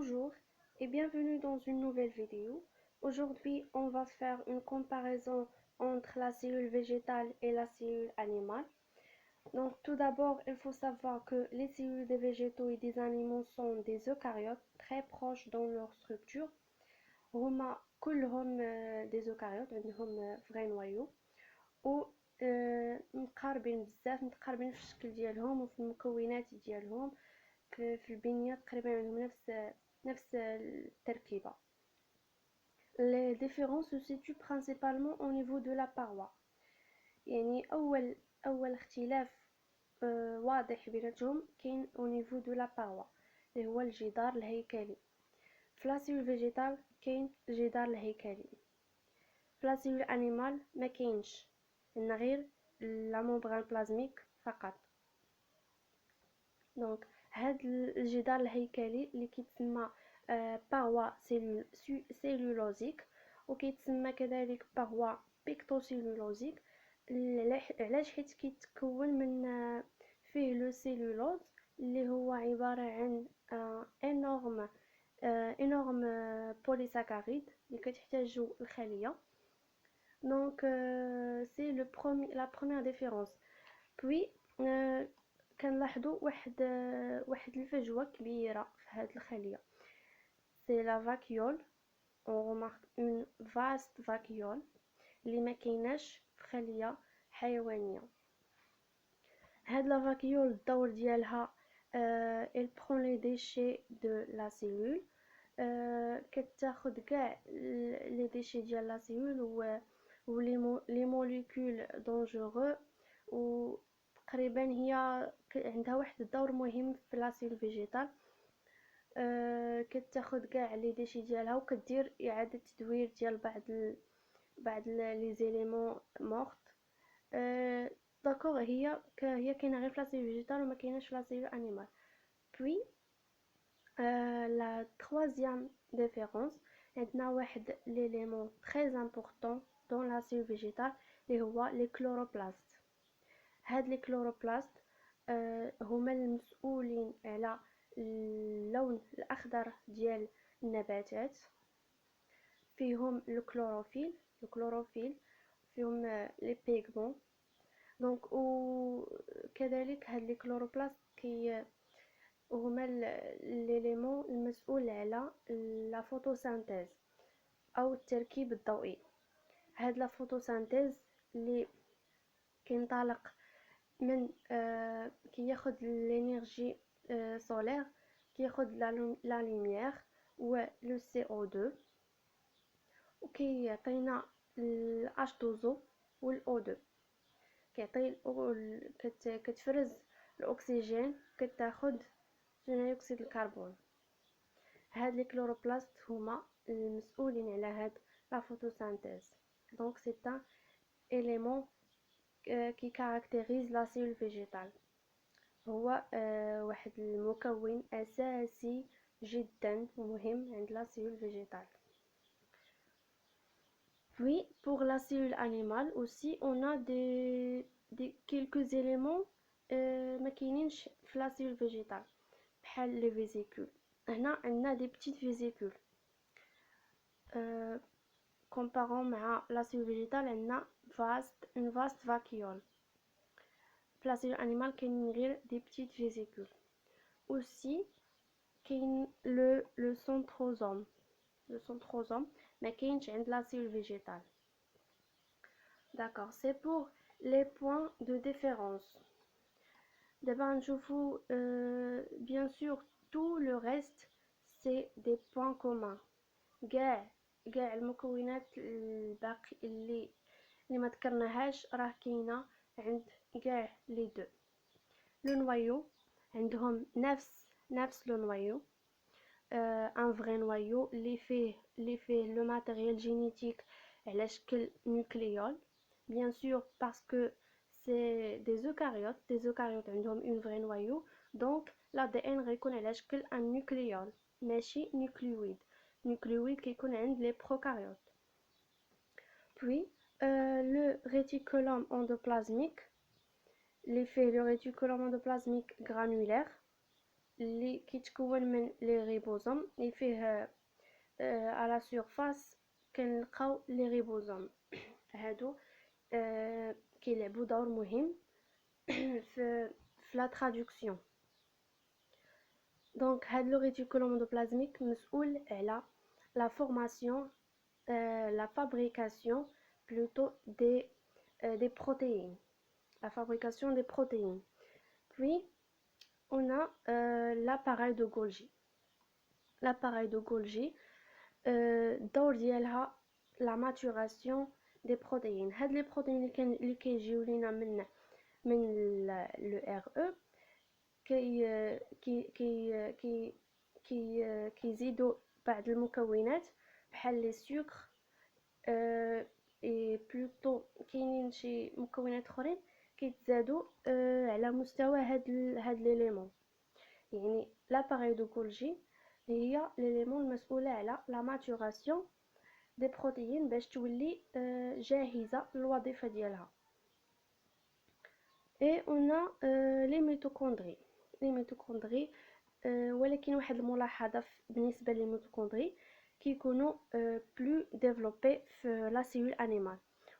Bonjour et bienvenue dans une nouvelle vidéo. Aujourd'hui, on va faire une comparaison entre la cellule végétale et la cellule animale. Donc, tout d'abord, il faut savoir que les cellules des végétaux et des animaux sont des eucaryotes très proches dans leur structure. هما كلهم des eucaryotes عندهم vrai noyau و متقاربين بزاف متقاربين في الشكل ديالهم وفي المكونات ديالهم في البنية تقريبا عندهم نفس التركيبة. Les différences se situent principalement au niveau de la paroi. يعني أول اختلاف واضح بيناتهم كاين au niveau de la paroi اللي هو الجدار الهيكلي. في لا سيلول فيجيتال كاين الجدار الهيكلي. في لا سيلول انيمال ما كاينش، عندنا غير لا ممبران بلازميك فقط. دونك هاد الجدار الهيكلي اللي كيتسمى باروا سيلولوزيك وكيتسمى كذلك باروا بيكتوسيلولوزيك. علاش؟ حيت كيتكون من فيه لو سيلولوز اللي هو عبارة عن انورم بوليساكاريد اللي كتحتاجو الخلية. دونك سي لا بروميير ديفيرونس. بوي كنلاحظوا واحد الفجوه كبيره في هاد الخليه. سي لا فاكيول، اون رمارك اون فاست فاكيول اللي ما كايناش في خليه حيوانيه. هاد لا فاكيول الدور ديالها elle prend les déchets de la cellule، كتاخد كاع لي ديشي ديال لا سيلول و لي موليكول دونجورو، و تقريبا هي عندها واحد الدور مهم في لا سيلول فيجيتال. كتاخد كاع لي ديشي ديالها وكدير اعاده تدوير ديال بعض لي زيليمون مورت. داكوغ هي كاينه غير في لا سيلول فيجيتال وما كايناش في لا سيلول انيمال. بوي la troisième différence, عندنا واحد l'élément très important dans la cellule végétale اللي هو les chloroplasts. هاد les chloroplasts هما المسؤولين على اللون الأخضر ديال النباتات. فيهم الكلوروفيل فيهم les pigments. دونك وكذلك هاد les chloroplasts هما الاليمون المسؤول على لا فوتوسينثيز او التركيب الضوئي. هاد لا فوتوسينثيز اللي كينطلق من كياخد الانرجي سولير، كياخد لا لوميير و لو سي او 2 وكيعطينا الاش 2 و الاو 2. كيعطي كتفرز الاكسجين، كتاخد ثاني اكسيد الكربون. هاد لي كلوروبلاست هما المسؤولين على هاد لا فوتوسينثيز. دونك سي ان élément qui caractérise la cellule végétale. هو واحد المكون اساسي جدا مهم عند la cellule végétale. Puis pour la cellule animale aussi on a quelques éléments ما كاينينش في la cellule végétale بحال لي فيزيكول. هنا عندنا دي بتيت فيزيكول كومبارون مع لا سيلول فيجيتال عندنا اون فاست فاكيول. في لا سيلول انيمال كاين غير دي بتيت فيزيكول. اوسي كاين لو سنتروزوم ما كاينش عند لا سيلول فيجيتال. D'accord, c'est pour les points de différence. D'abord, bien sûr, tout le reste, c'est des points communs. كاع المكونات الباقي اللي ما ذكرناهاش راه كاينه عند كاع لي دو. لو نوايو عندهم نفس لو نوايو، ان فري نوايو اللي فيه لو ماتيريال جينيتيك على شكل نوكليول. bien sûr parce que c'est des eucaryotes عندهم une vraie noyau. donc l'ADN غيكون على شكل un nucléole ماشي nucléoïde كيكون عند les prokaryotes. puis le réticulum endoplasmique اللي فيه le réticulum endoplasmique granulaire اللي كيتكون من لي ريبوزوم اللي فيه على سيرفاس كنلقاو لي ريبوزوم. هادو كيلعبوا دور مهم في لا ترادكسيون. دونك هاد لو ريتيكولوم اندوبلازميك مسؤول على لا فورماسيون la fabrication plutôt des protéines, la fabrication des protéines. Puis on a l'appareil de Golgi. L'appareil de Golgi دور ديالها la maturation des protéines. هاد les protéines اللي كيجيو لينا من le RE كيزيدوا بعض المكونات بحال لي سكر اي بلوتو كاينين شي مكونات اخرين كيتزادوا على مستوى هاد ليليمون. يعني لاباري دو غولجي هي ليليمون المسؤوله على لا ماتوراسيون دي بروتيين باش تولي جاهزه للوظيفه ديالها. اي اون لي ميتوكوندري. لي ميتوكوندري ولكن واحد الملاحظه بالنسبه لي ميتوكوندري كيكونوا بلو ديفلوبي في لا سيلول انيمال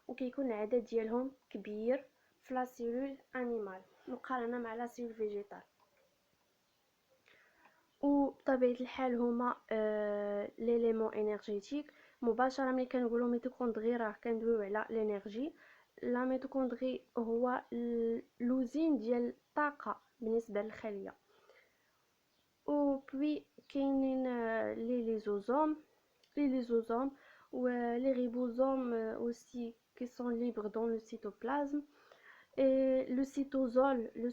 وكيكون العدد ديالهم كبير في لا سيلول انيمال مقارنه مع لا سيلول فيجيتال. وبطبيعه الحال هما ليليمون انرجيتيك. مباشره ملي كنقولوا ميتوكوندري راه كندويو على الانرجي. لا ميتوكوندري هو لوزين ديال الطاقه بالنسبه للخليه. و بوي كاينين لي ليزوزوم ou les ribosomes aussi qui sont libres dans le cytoplasme, et le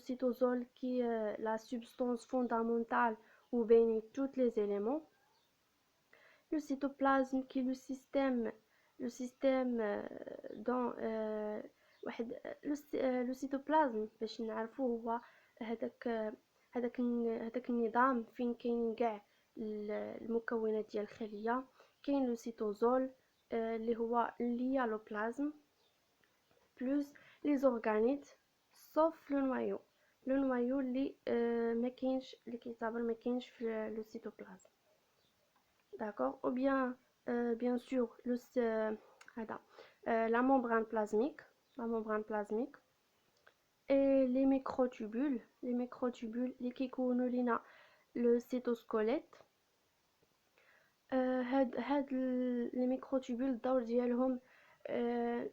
cytosol qui est la substance fondamentale où baignent tous les éléments, le cytoplasme qui est le système dans le cytoplasme باش نعرفوه هو هذاك النظام فين كاين كاع المكونات ديال الخليه. كاين لو سيتوزول اللي هو اليالوبلازم بلس لي زورغانيت صوف لو نوايو اللي ما كاينش اللي كيعتبر ما كاينش في لو سيتوبلازم. داكور. او بيان سور هذا la membrane plasmique et les microtubules اللي كيكونوا لينا le cytosquelette. هاد لي ميكروتوبول الدور ديالهم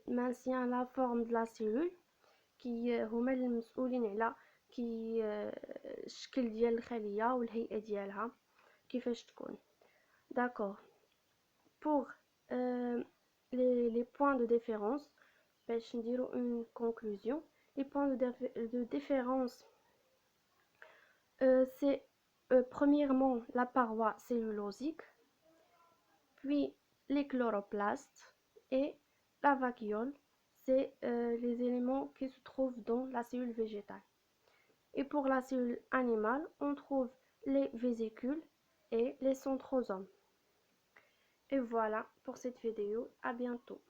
مانسيان لا فورم د لا سيلول كي هما المسؤولين على كي الشكل ديال الخليه والهيئه ديالها كيفاش تكون. داكور. pour les points de différence باش نديرو une conclusion. les points de différence c'est premièrement la paroi cellulosique, puis les chloroplastes et la vacuole, c'est les éléments qui se trouvent dans la cellule végétale. Et pour la cellule animale, on trouve les vésicules et les centrosomes. Et voilà pour cette vidéo, à bientôt.